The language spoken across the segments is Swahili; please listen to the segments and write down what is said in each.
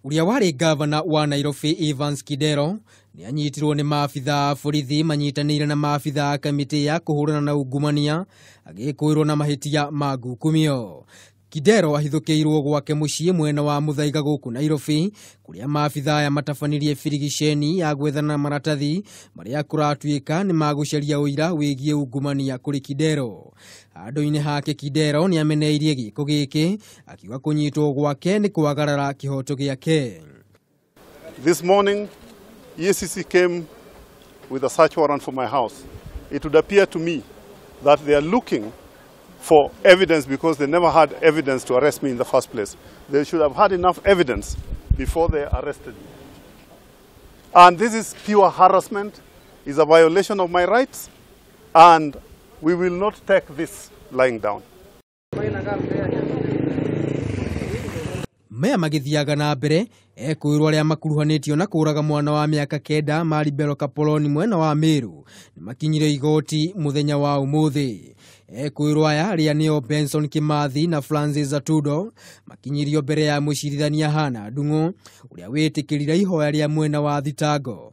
Uria wari gavana wa Nairobi Evans Kidero ni anyitirwo ni maafitha a borithi manyitanire na maafitha a kamiti ya kuhurana na ungumania agikwirwo na mahitia ma ngukumio. Kidero ahithukiirwo gwake mucii mwena wa Muthaiga guku Nairobi kuria maafitha aya matabanirie birigiceni ya gwethana maratathi maria kuratuika ni magucaria uira wigie ungumania kuri Kidero. Handu-ini hake Kidero ni ameneirie giko giki akiuga kunyitwo gwake ni kwagarara kihoto giake. This morning, EACC came with a search warrant for my house. It would appear to me that they are looking for evidence because they never had evidence to arrest me in the first place. They should have had enough evidence before they arrested me. And this is pure harassment, is a violation of my rights, and we will not take this lying down. Mea magithiaga na mbere ekwirwo aria makuruhanitio na kuraga mwana wa miaka 9 Maribel Kapoloni mwena wa Meru ni makinyire igoti muthenya wa umuthi. Ekwirwo aya aria nio Benson Kimathi na Francis Atudo makinyirio mbere ya mucirithania Hana Ndung'u uria witikirira ihoya ria mwena wa thitango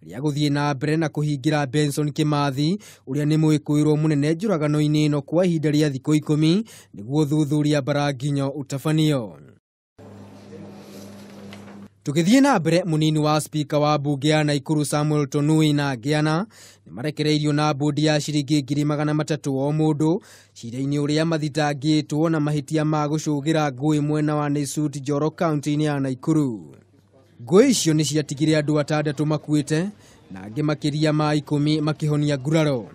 ria guthie na mbere na kuhingira Benson Kimathi uria ni muikwirwo munene njuragano-ini ino kwa ihinda ria thikũ 10 niguo thuthuria baraginyo utafanio. Tukithie na mbere, munini wa speaker wa bunge ya Naikuru Samuel Tonui na Giana ni marekereirio na bondi ya ciringi 300 o mundu cira-ini uria mathitangitwo na mahitia ma gucugira ngui mwena wa Naisut Njoro county-ini ya Naikuru. Ngui icio ni ciatigire andu 6 makuite na angi makiria ma 10 makihonia nguraro.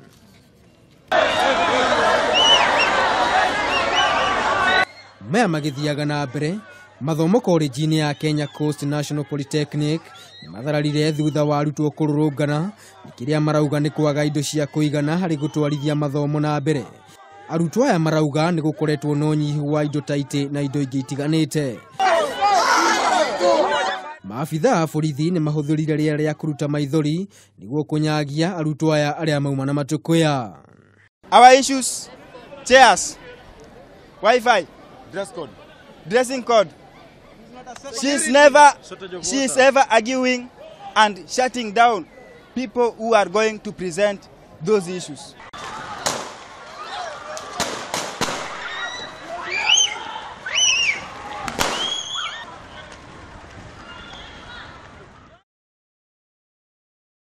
Mea magithiaga na mbere, mathomo college-ini ya Kenya Coast National Polytechnic ni mathararire thutha wa arutwo kururungana nikiria marauga ni kwaga indo cia kuigana hari gutwarithia mathomo na mbere. Arutwo aya marauga ni gukoretwo no nyihu wa indo taiti na indo ingi itiganite. Maafitha a borithi ni mahuthurire ria kuruta maithori niguo kunyagia arutwo aya aria mauma na matukuya. Our issues: chairs, Wi-Fi, dressing code. She's ever arguing and shutting down people who are going to present those issues.